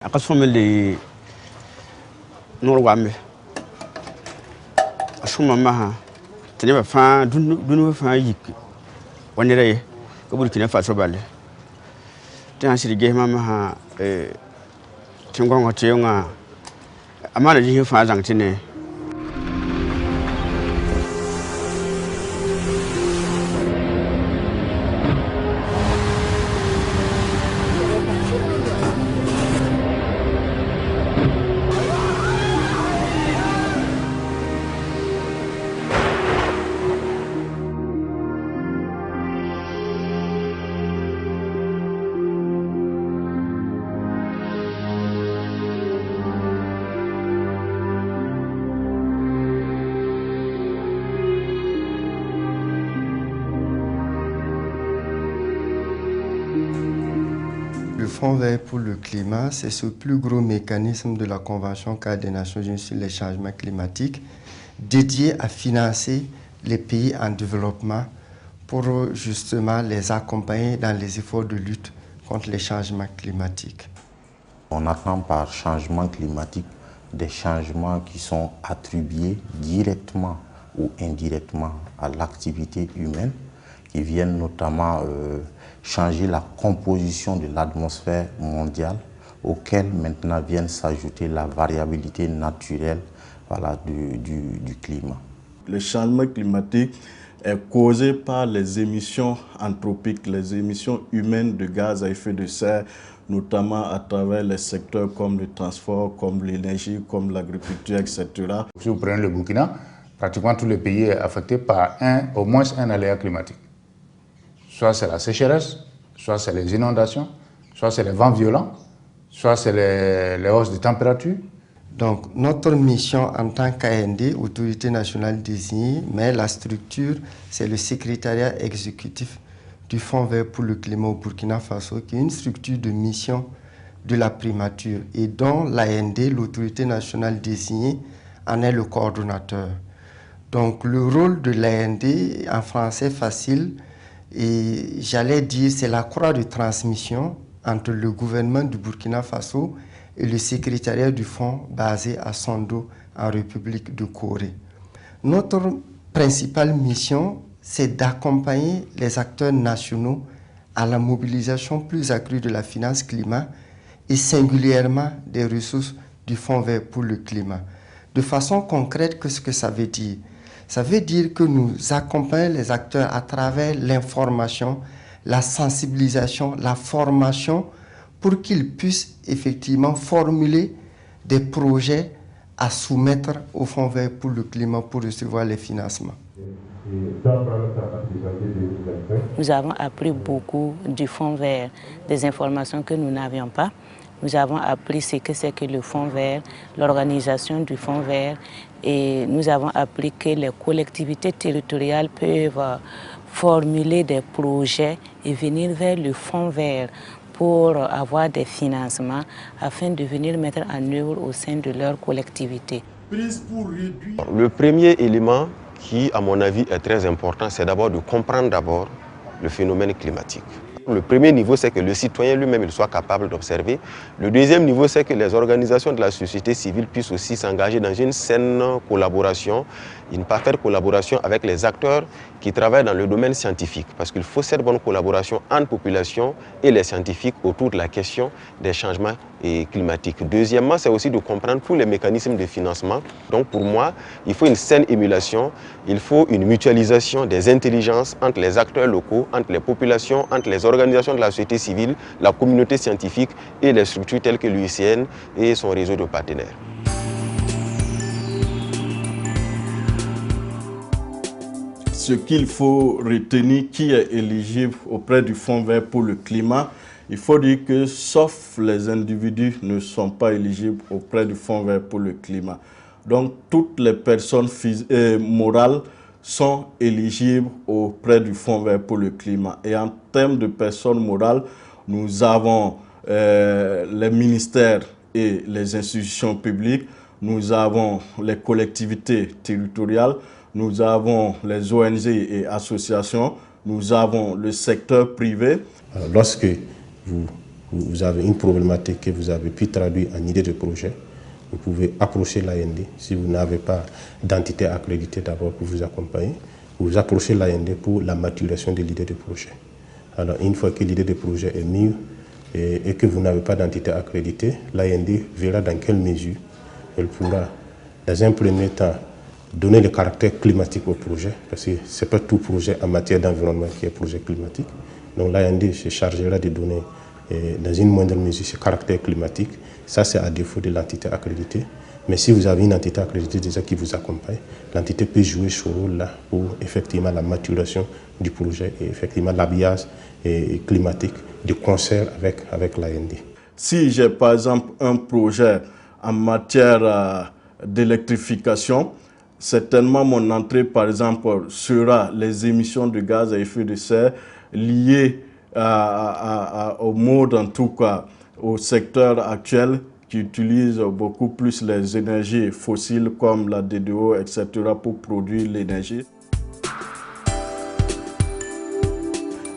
Akasomele Norwame. Ashuma maha. Teneba fa dunu fa yik. Wanere ko Burkina Faso bale. Tan sirige mama ha tingwa ngote nga amana ji fa zangtine. Le Fonds vert pour le climat, c'est ce plus gros mécanisme de la Convention cadre des Nations Unies sur les changements climatiques dédié à financer les pays en développement pour justement les accompagner dans les efforts de lutte contre les changements climatiques. On attend par changement climatique des changements qui sont attribués directement ou indirectement à l'activité humaine, qui viennent notamment changer la composition de l'atmosphère mondiale, auquel maintenant viennent s'ajouter la variabilité naturelle du climat. Le changement climatique est causé par les émissions anthropiques, les émissions humaines de gaz à effet de serre, notamment à travers les secteurs comme le transport, comme l'énergie, comme l'agriculture, etc. Si vous prenez le Burkina, pratiquement tous les pays sont affectés par au moins un aléa climatique. Soit c'est la sécheresse, soit c'est les inondations, soit c'est les vents violents, soit c'est les hausses de température. Donc notre mission en tant qu'AND, Autorité nationale désignée, mais la structure, c'est le secrétariat exécutif du Fonds vert pour le climat au Burkina Faso, qui est une structure de mission de la primature et dont l'AND, l'Autorité nationale désignée, en est le coordonnateur. Donc le rôle de l'AND, en français facile, et j'allais dire c'est la croix de transmission entre le gouvernement du Burkina Faso et le secrétariat du fonds basé à Sondo en République de Corée. Notre principale mission, c'est d'accompagner les acteurs nationaux à la mobilisation plus accrue de la finance climat et singulièrement des ressources du Fonds vert pour le climat. De façon concrète, qu'est-ce que ça veut dire? Ça veut dire que nous accompagnons les acteurs à travers l'information, la sensibilisation, la formation, pour qu'ils puissent effectivement formuler des projets à soumettre au Fonds vert pour le climat pour recevoir les financements. Nous avons appris beaucoup du Fonds vert, des informations que nous n'avions pas. Nous avons appris ce que c'est que le Fonds vert, l'organisation du Fonds vert, et nous avons appris que les collectivités territoriales peuvent formuler des projets et venir vers le Fonds vert pour avoir des financements afin de venir mettre en œuvre au sein de leur collectivité. Le premier élément qui, à mon avis, est très important, c'est d'abord de comprendre d'abord le phénomène climatique. Le premier niveau, c'est que le citoyen lui-même soit capable d'observer. Le deuxième niveau, c'est que les organisations de la société civile puissent aussi s'engager dans une saine collaboration, une parfaite collaboration avec les acteurs qui travaillent dans le domaine scientifique. Parce qu'il faut cette bonne collaboration entre population et les scientifiques autour de la question des changements climatiques. Deuxièmement, c'est aussi de comprendre tous les mécanismes de financement. Donc pour moi, il faut une saine émulation, il faut une mutualisation des intelligences entre les acteurs locaux, entre les populations, entre les organisations de la société civile, la communauté scientifique et les structures telles que l'UICN et son réseau de partenaires. Ce qu'il faut retenir, qui est éligible auprès du Fonds vert pour le climat, il faut dire que sauf les individus ne sont pas éligibles auprès du Fonds vert pour le climat. Donc toutes les personnes morales sont éligibles auprès du Fonds vert pour le climat. Et en termes de personnes morales, nous avons les ministères et les institutions publiques, nous avons les collectivités territoriales, nous avons les ONG et associations, nous avons le secteur privé. Lorsque vous vous avez une problématique que vous avez pu traduire en idée de projet, vous pouvez approcher l'AND. Si vous n'avez pas d'entité accréditée d'abord pour vous accompagner, vous approchez l'AND pour la maturation de l'idée de projet. Alors une fois que l'idée de projet est mûre et que vous n'avez pas d'entité accréditée, l'AND verra dans quelle mesure elle pourra, dans un premier temps, donner le caractère climatique au projet, parce que ce n'est pas tout projet en matière d'environnement qui est projet climatique. Donc l'AND se chargera de donner, dans une moindre mesure, ce caractère climatique. Ça, c'est à défaut de l'entité accréditée. Mais si vous avez une entité accréditée déjà qui vous accompagne, l'entité peut jouer ce rôle-là pour effectivement la maturation du projet et effectivement l'habillage climatique de concert avec l'AND. Si j'ai par exemple un projet en matière d'électrification, certainement mon entrée par exemple sera les émissions de gaz à effet de serre liées au mode, en tout cas au secteur actuel qui utilise beaucoup plus les énergies fossiles comme la DDO, etc. pour produire l'énergie.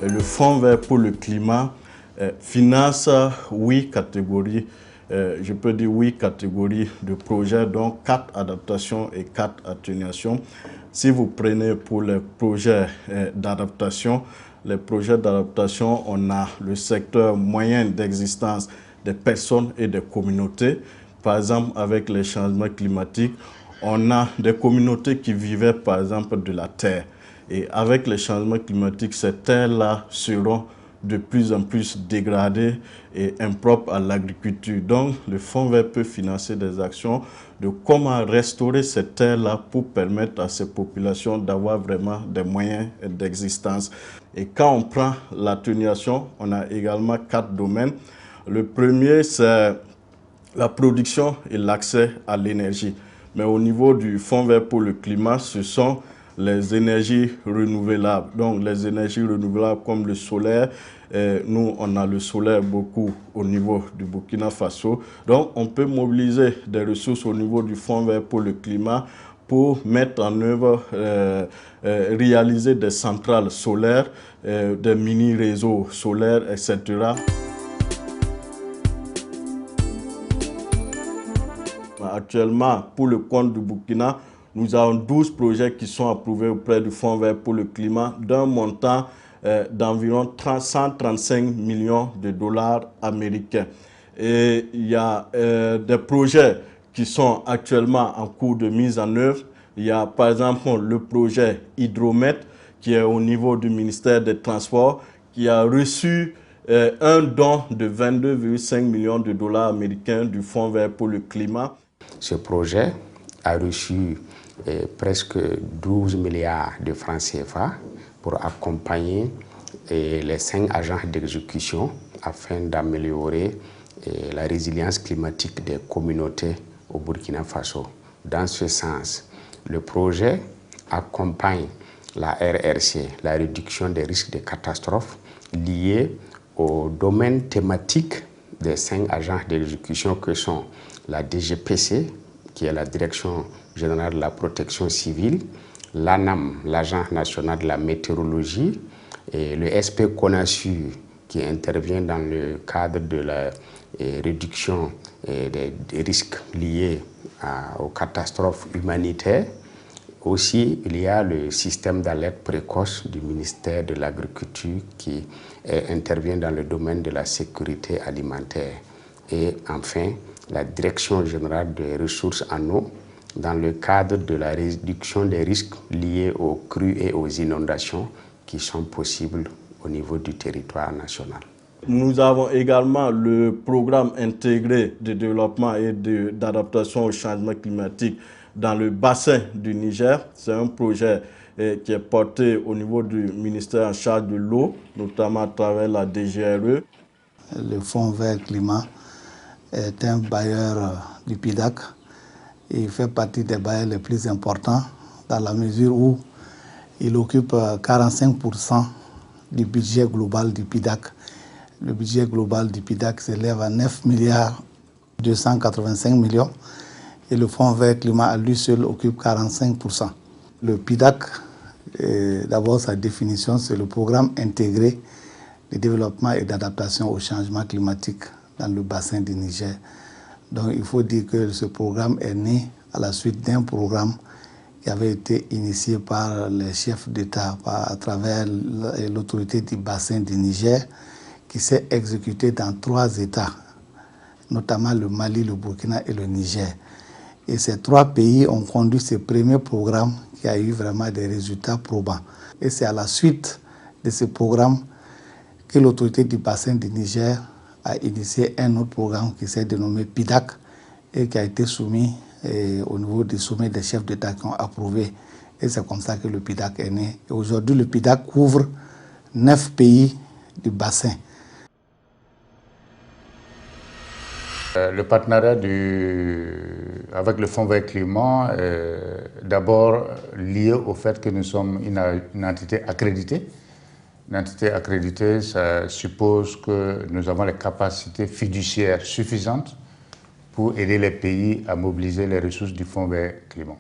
Le Fonds vert pour le climat finance 8 catégories, je peux dire 8 catégories de projets, dont 4 adaptations et 4 atténuations. Si vous prenez pour les projets d'adaptation, on a le secteur moyen d'existence des personnes et des communautés. Par exemple, avec les changements climatiques, on a des communautés qui vivaient par exemple de la terre. Et avec les changements climatiques, ces terres-là seront de plus en plus dégradées et impropres à l'agriculture. Donc, le Fonds vert peut financer des actions de comment restaurer ces terres-là pour permettre à ces populations d'avoir vraiment des moyens d'existence. Et quand on prend l'atténuation, on a également 4 domaines. Le premier, c'est la production et l'accès à l'énergie. Mais au niveau du Fonds vert pour le climat, ce sont les énergies renouvelables. Donc les énergies renouvelables comme le solaire, nous on a le solaire beaucoup au niveau du Burkina Faso. Donc on peut mobiliser des ressources au niveau du Fonds vert pour le climat pour mettre en œuvre, réaliser des centrales solaires, des mini-réseaux solaires, etc. Actuellement, pour le compte du Burkina, nous avons 12 projets qui sont approuvés auprès du Fonds vert pour le climat d'un montant d'environ 135 millions de dollars américains. Et il y a des projets qui sont actuellement en cours de mise en œuvre. Il y a par exemple le projet Hydromet qui est au niveau du ministère des Transports qui a reçu un don de 22,5 millions de dollars américains du Fonds vert pour le climat. Ce projet a reçu presque 12 milliards de francs CFA pour accompagner les 5 agences d'exécution afin d'améliorer la résilience climatique des communautés au Burkina Faso. Dans ce sens, le projet accompagne la RRC, la réduction des risques de catastrophes liés aux domaines thématiques des 5 agences d'exécution que sont la DGPC, qui est la Direction générale de la protection civile, l'ANAM, l'Agence nationale de la météorologie, et le SP CONASU, qui intervient dans le cadre de la réduction des risques liés aux catastrophes humanitaires. Aussi, il y a le système d'alerte précoce du ministère de l'Agriculture qui intervient dans le domaine de la sécurité alimentaire. Et enfin, la Direction générale des ressources en eau dans le cadre de la réduction des risques liés aux crues et aux inondations qui sont possibles au niveau du territoire national. Nous avons également le programme intégré de développement et d'adaptation au changement climatique dans le bassin du Niger. C'est un projet qui est porté au niveau du ministère en charge de l'eau, notamment à travers la DGRE. Le Fonds vert climat est un bailleur du PIDAC. Il fait partie des bailleurs les plus importants dans la mesure où il occupe 45% du budget global du PIDAC. Le budget global du PIDAC s'élève à 9 milliards 285 millions et le Fonds vert climat à lui seul occupe 45%. Le PIDAC, d'abord sa définition, c'est le programme intégré de développement et d'adaptation au changement climatique dans le bassin du Niger. Donc il faut dire que ce programme est né à la suite d'un programme qui avait été initié par les chefs d'État à travers l'autorité du bassin du Niger, qui s'est exécuté dans 3 États, notamment le Mali, le Burkina et le Niger. Et ces 3 pays ont conduit ce premier programme qui a eu vraiment des résultats probants. Et c'est à la suite de ce programme que l'autorité du bassin du Niger a initié un autre programme qui s'est dénommé PIDAC et qui a été soumis au niveau du sommet des chefs d'État qui ont approuvé. Et c'est comme ça que le PIDAC est né. Et aujourd'hui, le PIDAC couvre 9 pays du bassin. Le partenariat avec le Fonds vert climat est d'abord lié au fait que nous sommes une entité accréditée. Une entité accréditée, ça suppose que nous avons les capacités fiduciaires suffisantes pour aider les pays à mobiliser les ressources du Fonds vert climat.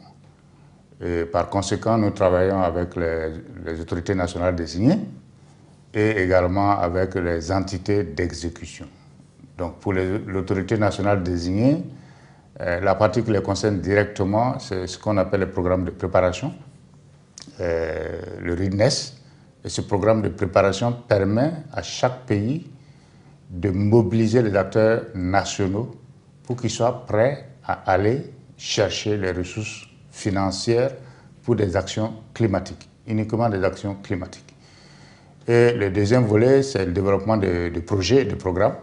Et par conséquent, nous travaillons avec les autorités nationales désignées et également avec les entités d'exécution. Donc pour l'autorité nationale désignée, la partie qui les concerne directement, c'est ce qu'on appelle le programme de préparation, le RIDNES. Et ce programme de préparation permet à chaque pays de mobiliser les acteurs nationaux pour qu'ils soient prêts à aller chercher les ressources financières pour des actions climatiques, uniquement des actions climatiques. Et le deuxième volet, c'est le développement de projets et de programmes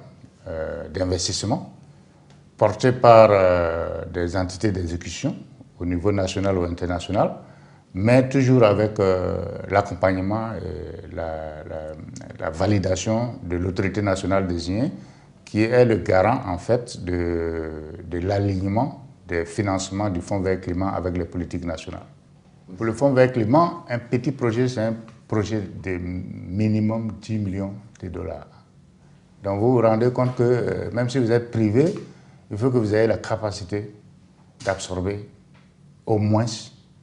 d'investissement portés par des entités d'exécution au niveau national ou international, mais toujours avec l'accompagnement et la validation de l'autorité nationale désignée, qui est le garant en fait de l'alignement des financements du Fonds vert climat avec les politiques nationales. Pour le Fonds vert climat, un petit projet, c'est un projet de minimum 10 millions de dollars. Donc vous vous rendez compte que même si vous êtes privé, il faut que vous ayez la capacité d'absorber au moins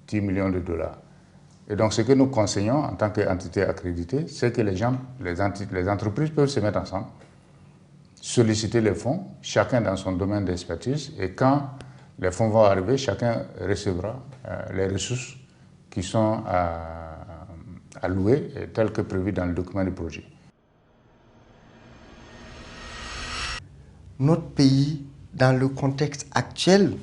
10 millions de dollars. Et donc ce que nous conseillons en tant qu'entité accréditée, c'est que les entreprises peuvent se mettre ensemble, solliciter les fonds, chacun dans son domaine d'expertise, et quand les fonds vont arriver, chacun recevra les ressources qui sont allouées telles que prévues dans le document du projet. Notre pays, dans le contexte actuel,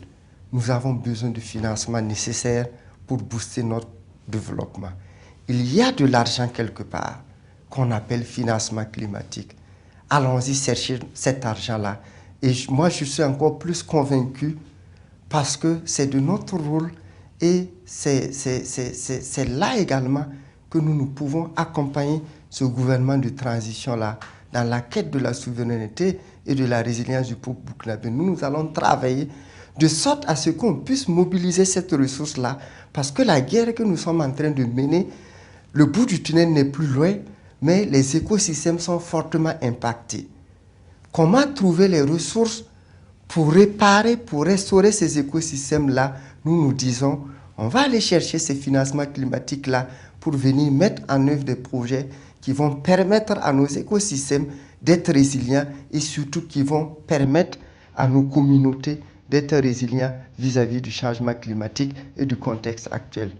nous avons besoin de financement nécessaire pour booster notre développement. Il y a de l'argent quelque part qu'on appelle financement climatique. Allons-y chercher cet argent-là. Et moi, je suis encore plus convaincu parce que c'est de notre rôle et c'est là également que nous pouvons accompagner ce gouvernement de transition-là dans la quête de la souveraineté et de la résilience du peuple burkinabé. Nous allons travailler de sorte à ce qu'on puisse mobiliser cette ressource-là, parce que la guerre que nous sommes en train de mener, le bout du tunnel n'est plus loin, mais les écosystèmes sont fortement impactés. Comment trouver les ressources pour réparer, pour restaurer ces écosystèmes-là? Nous disons, on va aller chercher ces financements climatiques-là pour venir mettre en œuvre des projets qui vont permettre à nos écosystèmes d'être résilients et surtout qui vont permettre à nos communautés d'être résilients vis-à-vis du changement climatique et du contexte actuel.